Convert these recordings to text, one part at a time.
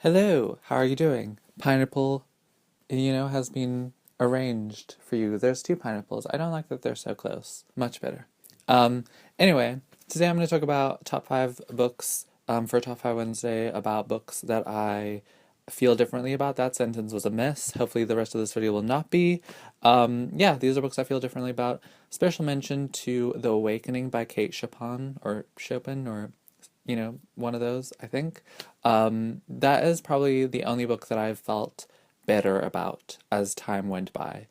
Hello, how are you doing? Pineapple, has been arranged for you. There's two pineapples. I don't like that they're so close. Much better. Um, anyway, today I'm going to talk about top five books for Top 5 Wednesday about books that I feel differently about. That sentence was a miss. Hopefully the rest of this video will not be. Yeah, these are books I feel differently about. Special mention to The Awakening by Kate Chopin, or Chopin, or one of those, I think. That is probably the only book that I've felt better about as time went by.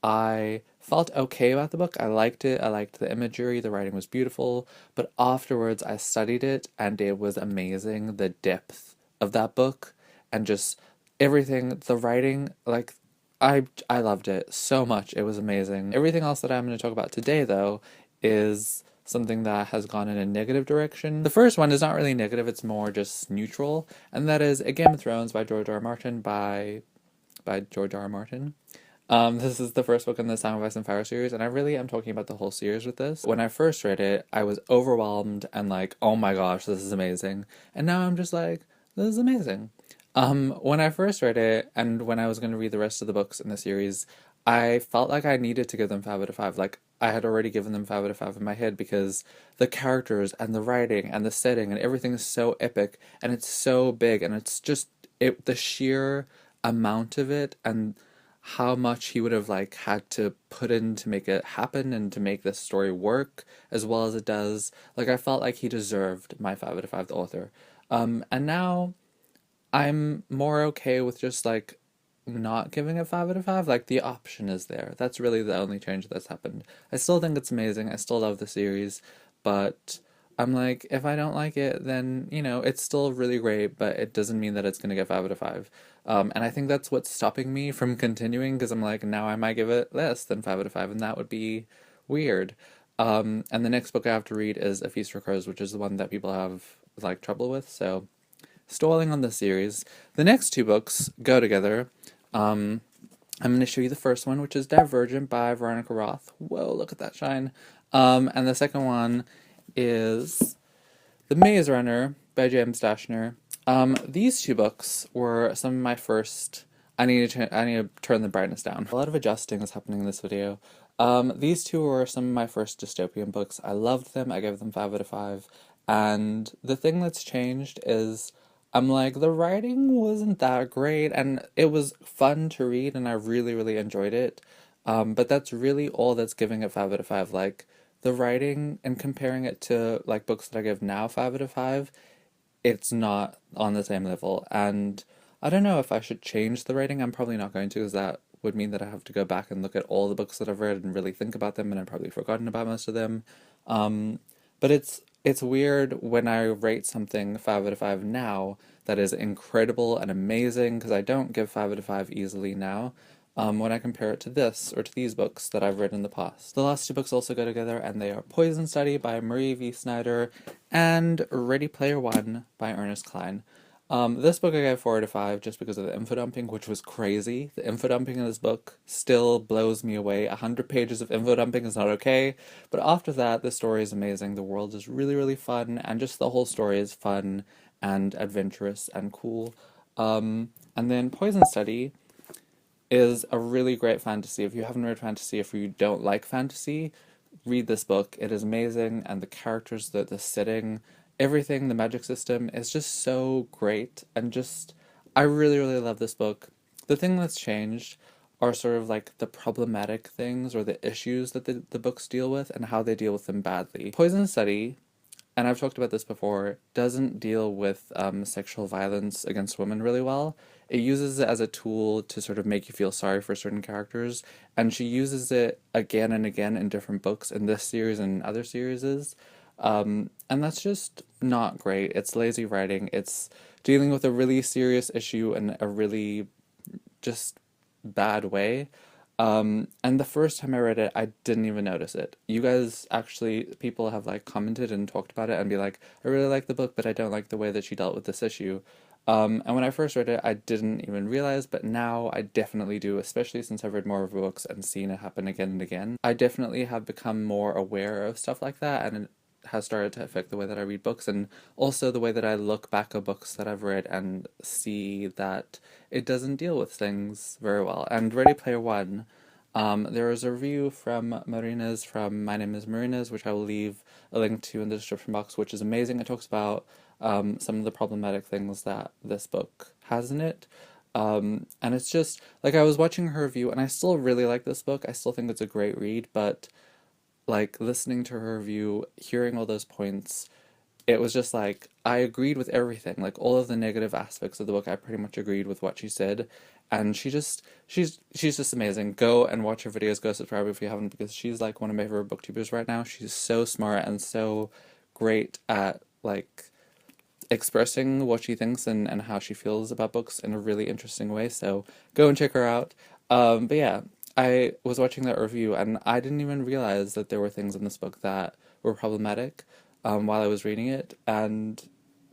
I felt okay about the book. I liked it. I liked the imagery. The writing was beautiful. But afterwards, I studied it and it was amazing. The depth of that book and just everything, the writing, like, I loved it so much. It was amazing. Everything else that I'm going to talk about today, though, is something that has gone in a negative direction. The first one is not really negative, it's more just neutral, and that is A Game of Thrones by George R. R. Martin by George R. R. Martin. This is the first book in the Song of Ice and Fire series, and I really am talking about the whole series with this. When I first read it, I was overwhelmed and like, oh my gosh, this is amazing. And now I'm just like, this is amazing. When I first read it, and when I was going to read the rest of the books in the series, I felt like I needed to give them 5 out of 5. Like, I had already given them 5 out of 5 in my head because the characters and the writing and the setting and everything is so epic and it's so big and it's just the sheer amount of it and how much he would have like had to put in to make it happen and to make this story work as well as it does. Like, I felt like he deserved my 5 out of 5, the author. And now I'm more okay with just like not giving it 5 out of 5. Like, the option is there. That's really the only change that's happened. I still think it's amazing. I still love the series, but I'm like, if I don't like it, then, it's still really great, but it doesn't mean that it's going to get 5 out of 5. And I think that's what's stopping me from continuing because I'm like, now I might give it less than 5 out of 5, and that would be weird. And the next book I have to read is A Feast for Crows, which is the one that people have like trouble with, so stalling on the series. The next two books go together. I'm going to show you the first one, which is Divergent by Veronica Roth. Whoa, look at that shine. And the second one is The Maze Runner by James Dashner. These two books were some of my first. I need to turn the brightness down. A lot of adjusting is happening in this video. These two were some of my first dystopian books. I loved them. I gave them 5 out of 5. And the thing that's changed is I'm like, the writing wasn't that great, and it was fun to read, and I really, really enjoyed it. But that's really all that's giving it 5 out of 5. Like, the writing and comparing it to like books that I give now 5 out of 5, it's not on the same level. And I don't know if I should change the writing. I'm probably not going to, because that would mean that I have to go back and look at all the books that I've read and really think about them, and I've probably forgotten about most of them. But it's weird when I rate something 5 out of 5 now that is incredible and amazing, because I don't give 5 out of 5 easily now, when I compare it to this or to these books that I've read in the past. The last two books also go together, and they are Poison Study by Marie V. Snyder and Ready Player One by Ernest Cline. This book I gave 4 out of 5 just because of the info dumping, which was crazy. The info dumping in this book still blows me away. 100 pages of info dumping is not okay, but after that, the story is amazing. The world is really, really fun, and just the whole story is fun and adventurous and cool. And then Poison Study is a really great fantasy. If you haven't read fantasy, if you don't like fantasy, read this book. It is amazing, and the characters, the setting, everything, the magic system is just so great, and just, I really, really love this book. The thing that's changed are sort of like the problematic things or the issues that the books deal with and how they deal with them badly. Poison Study, and I've talked about this before, doesn't deal with sexual violence against women really well. It uses it as a tool to sort of make you feel sorry for certain characters, and she uses it again and again in different books in this series and other series. And that's just not great. It's lazy writing. It's dealing with a really serious issue in a really just bad way. And the first time I read it, I didn't even notice it. You guys actually, people have like commented and talked about it and be like, I really like the book, but I don't like the way that she dealt with this issue. And when I first read it, I didn't even realize, but now I definitely do, especially since I've read more of her books and seen it happen again and again. I definitely have become more aware of stuff like that, and has started to affect the way that I read books, and also the way that I look back at books that I've read and see that it doesn't deal with things very well. And Ready Player One, there was a review from Marina's from My Name is Marina's, which I will leave a link to in the description box, which is amazing. It talks about some of the problematic things that this book has in it. And it's just, like, I was watching her review, and I still really like this book. I still think it's a great read, but, like, listening to her review, hearing all those points, it was just like I agreed with everything. Like all of the negative aspects of the book, I pretty much agreed with what she said. And she's just amazing. Go and watch her videos. Go subscribe if you haven't, because she's like one of my favorite booktubers right now. She's so smart and so great at like expressing what she thinks and how she feels about books in a really interesting way. So go and check her out. But yeah, I was watching that review and I didn't even realize that there were things in this book that were problematic while I was reading it, and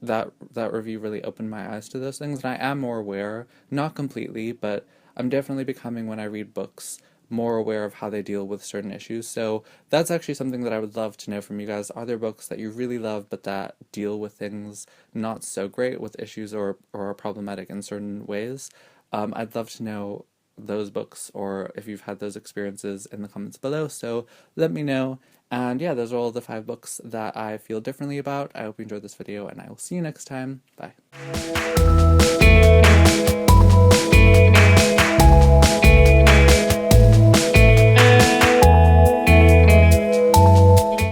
that review really opened my eyes to those things. And I am more aware, not completely, but I'm definitely becoming, when I read books, more aware of how they deal with certain issues. So that's actually something that I would love to know from you guys. Are there books that you really love but that deal with things not so great, with issues or are problematic in certain ways? I'd love to know those books, or if you've had those experiences, in the comments below. So let me know. And yeah, those are all the 5 books that I feel differently about. I hope you enjoyed this video, and I will see you next time. Bye.